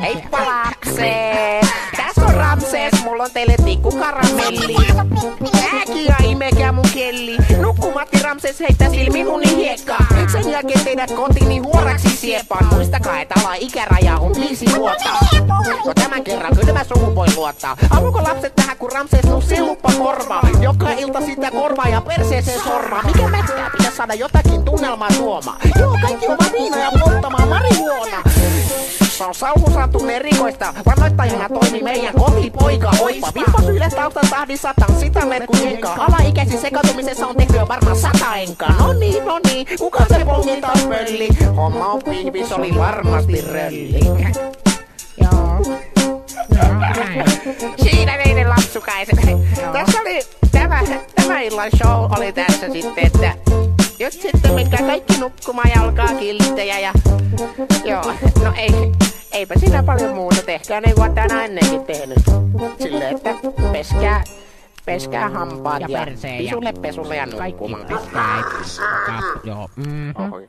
Heippa lapset! Tässä on Ramses, mulla on teille tikkukaramelli. Ääkiä imekää mun kelli. Nukkumatti Ramses heittää silminuni hiekkaa. Sen jälkeen teidät kotini huoraksi siepaan. Muistakaa, että ikäraja on 5 vuotta. No tämän kerran kyllä mä suhun voi luottaa. Haluuko lapset tähän kun Ramses mun siluppa korvaa? Joka ilta sitä korvaa ja perseeseen sormaa. Mikä mättää? Pitäis saada jotakin tunnelmaa tuomaan. Joo, kaikki ovat viina ja polttamaan marihuona. Se on sauhusaatun erikoista. Vannoittajana toimi meidän kotipoika. Oipa vippasyle taustan tahdissa tanssitaan kun jenkaa. Alaikäisin sekatumisessa on tehty jo varmaan 100 enkaa. No niin, kuka se pongi taas pölli? Homma on pihvis, oli varmasti rölli. Joo. Siinä meidän lapsukaiset. Tässä oli tämä illan show oli tässä sitten, että nyt sitten menkää kaikki nukkumaan ja olkaa kilttejä ja joo, no eipä siinä paljon muuta, tehkää niin kuin tänään ennenkin tehnyt. Silleen, että peskää hampaat ja pisulle pesulle ja nukkumaan. Kaikki peskää, joo. Oi.